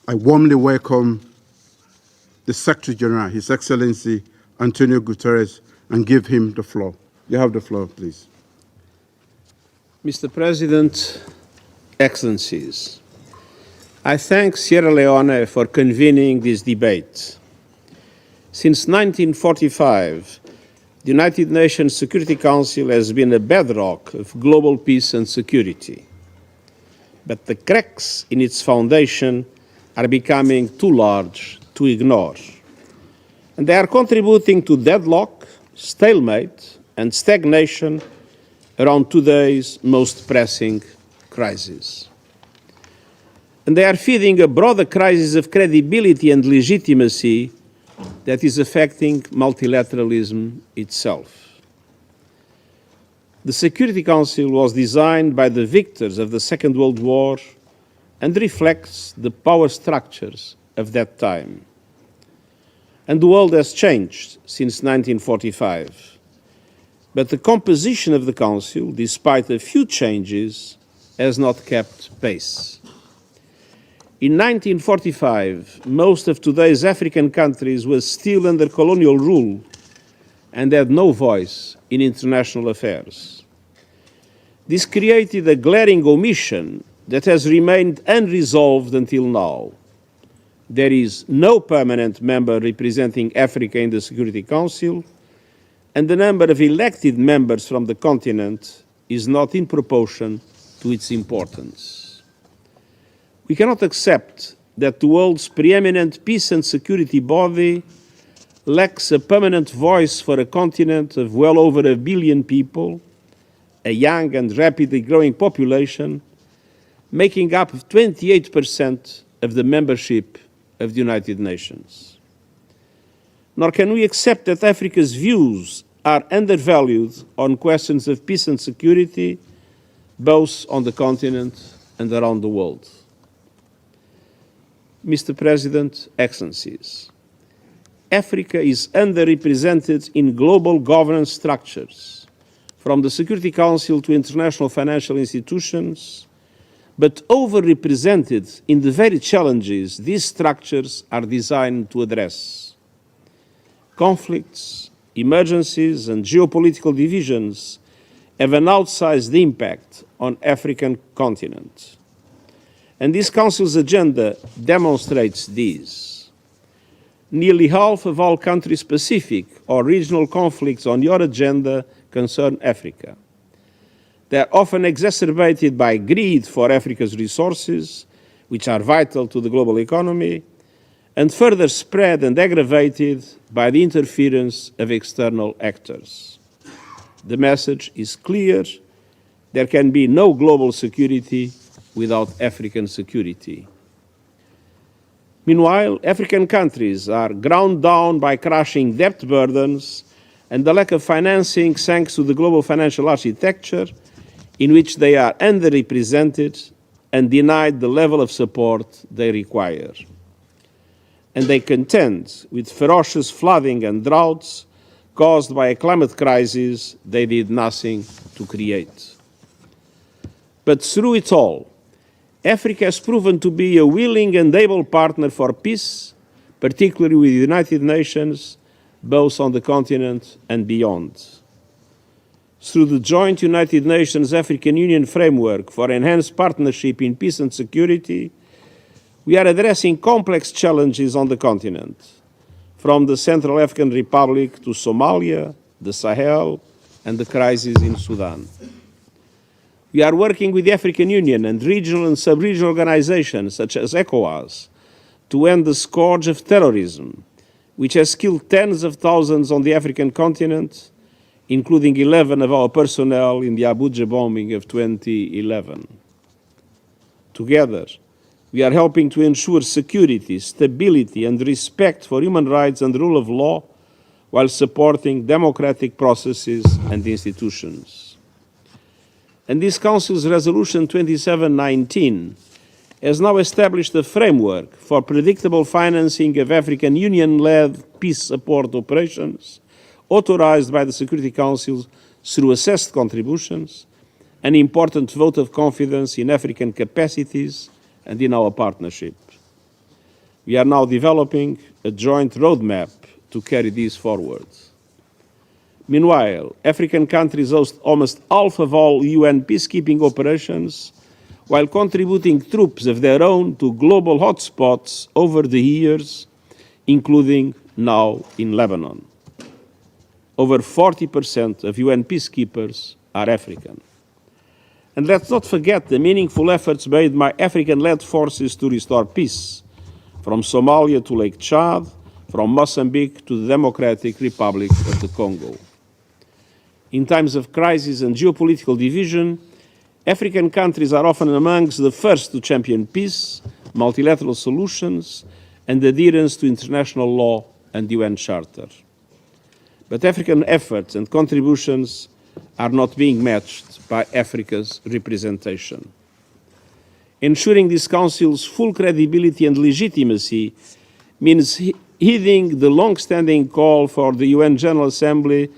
I warmly welcome the Secretary General, His Excellency Antonio Guterres, and give him the floor. You have the floor, please. Mr. President, Excellencies, I thank Sierra Leone for convening this debate. Since 1945, the United Nations Security Council has been a bedrock of global peace and security. But the cracks in its foundation are becoming too large to ignore. And they are contributing to deadlock, stalemate, and stagnation around today's most pressing crisis. And they are feeding a broader crisis of credibility and legitimacy that is affecting multilateralism itself. The Security Council was designed by the victors of the Second World War and reflects the power structures of that time. And the world has changed since 1945. But the composition of the Council, despite a few changes, has not kept pace. In 1945, most of today's African countries were still under colonial rule and had no voice in international affairs. This created a glaring omission that has remained unresolved until now. There is no permanent member representing Africa in the Security Council, and the number of elected members from the continent is not in proportion to its importance. We cannot accept that the world's preeminent peace and security body lacks a permanent voice for a continent of well over 1 billion people, a young and rapidly growing population, making up 28% of the membership of the United Nations. Nor can we accept that Africa's views are undervalued on questions of peace and security, both on the continent and around the world. Mr. President, Excellencies, Africa is underrepresented in global governance structures, from the Security Council to international financial institutions, but overrepresented in the very challenges these structures are designed to address. Conflicts, emergencies, and geopolitical divisions have an outsized impact on the African continent. And this Council's agenda demonstrates this. Nearly half of all country-specific or regional conflicts on your agenda concern Africa. They are often exacerbated by greed for Africa's resources, which are vital to the global economy, and further spread and aggravated by the interference of external actors. The message is clear: there can be no global security without African security. Meanwhile, African countries are ground down by crushing debt burdens and the lack of financing thanks to the global financial architecture in which they are underrepresented and denied the level of support they require. And they contend with ferocious flooding and droughts caused by a climate crisis they did nothing to create. But through it all, Africa has proven to be a willing and able partner for peace, particularly with the United Nations, both on the continent and beyond. Through the joint United Nations-African Union framework for enhanced partnership in peace and security, we are addressing complex challenges on the continent, from the Central African Republic to Somalia, the Sahel, and the crisis in Sudan. We are working with the African Union and regional and sub-regional organizations such as ECOWAS to end the scourge of terrorism, which has killed tens of thousands on the African continent, including 11 of our personnel in the Abuja bombing of 2011. Together, we are helping to ensure security, stability, and respect for human rights and the rule of law while supporting democratic processes and institutions. And this Council's Resolution 2719 has now established a framework for predictable financing of African Union-led peace support operations, authorized by the Security Council through assessed contributions, an important vote of confidence in African capacities and in our partnership. We are now developing a joint roadmap to carry these forward. Meanwhile, African countries host almost half of all UN peacekeeping operations, while contributing troops of their own to global hotspots over the years, including now in Lebanon. Over 40% of UN peacekeepers are African. And let's not forget the meaningful efforts made by African-led forces to restore peace, from Somalia to Lake Chad, from Mozambique to the Democratic Republic of the Congo. In times of crisis and geopolitical division, African countries are often amongst the first to champion peace, multilateral solutions, and adherence to international law and UN Charter. But African efforts and contributions are not being matched by Africa's representation. Ensuring this Council's full credibility and legitimacy means heeding the long-standing call from the UN General Assembly,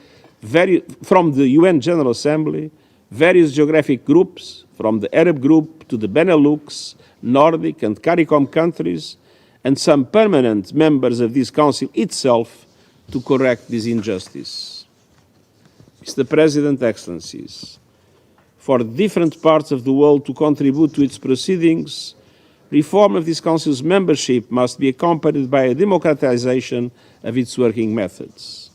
various geographic groups, from the Arab group to the Benelux, Nordic and CARICOM countries, and some permanent members of this Council itself, to correct this injustice. Mr. President, Excellencies, for different parts of the world to contribute to its proceedings, reform of this Council's membership must be accompanied by a democratization of its working methods.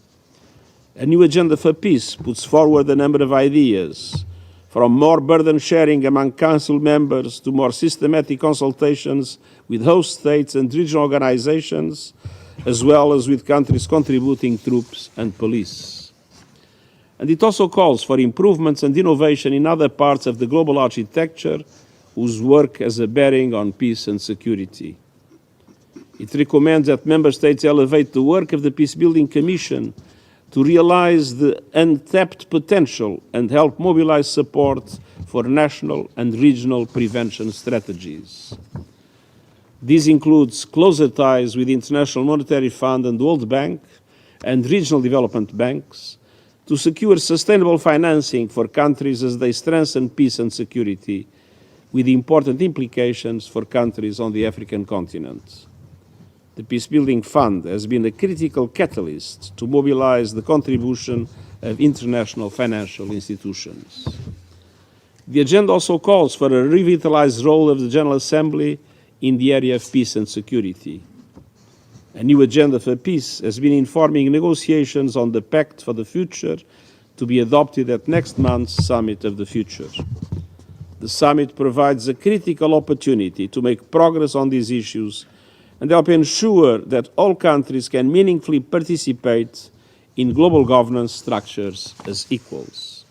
A new agenda for peace puts forward a number of ideas, from more burden sharing among Council members to more systematic consultations with host states and regional organizations, as well as with countries contributing troops and police. And it also calls for improvements and innovation in other parts of the global architecture whose work has a bearing on peace and security. It recommends that Member States elevate the work of the Peacebuilding Commission to realize the untapped potential and help mobilize support for national and regional prevention strategies. This includes closer ties with the International Monetary Fund and the World Bank and regional development banks to secure sustainable financing for countries as they strengthen peace and security, with important implications for countries on the African continent. The Peacebuilding Fund has been a critical catalyst to mobilize the contribution of international financial institutions. The agenda also calls for a revitalized role of the General Assembly in the area of peace and security. A new agenda for peace has been informing negotiations on the Pact for the Future to be adopted at next month's Summit of the Future. The summit provides a critical opportunity to make progress on these issues and help ensure that all countries can meaningfully participate in global governance structures as equals.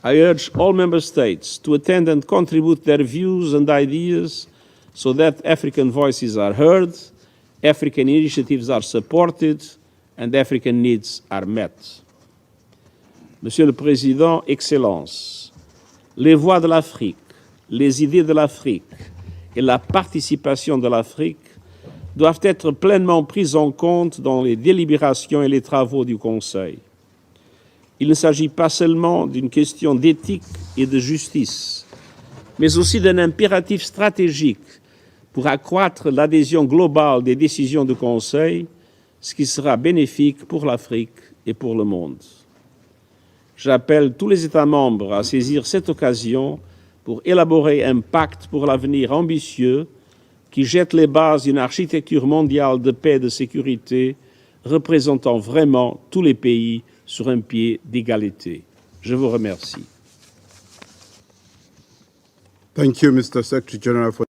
I urge all Member States to attend and contribute their views and ideas so that African voices are heard, African initiatives are supported, and African needs are met. Monsieur le Président, Excellences, les voix de l'Afrique, les idées de l'Afrique et la participation de l'Afrique doivent être pleinement prises en compte dans les délibérations et les travaux du Conseil. Il ne s'agit pas seulement d'une question d'éthique et de justice, mais aussi d'un impératif stratégique pour accroître l'adhésion globale des décisions du Conseil, ce qui sera bénéfique pour l'Afrique et pour le monde. J'appelle tous les États membres à saisir cette occasion pour élaborer un pacte pour l'avenir ambitieux qui jette les bases d'une architecture mondiale de paix et de sécurité représentant vraiment tous les pays sur un pied d'égalité. Je vous remercie. Thank you, Mr. Secretary General, for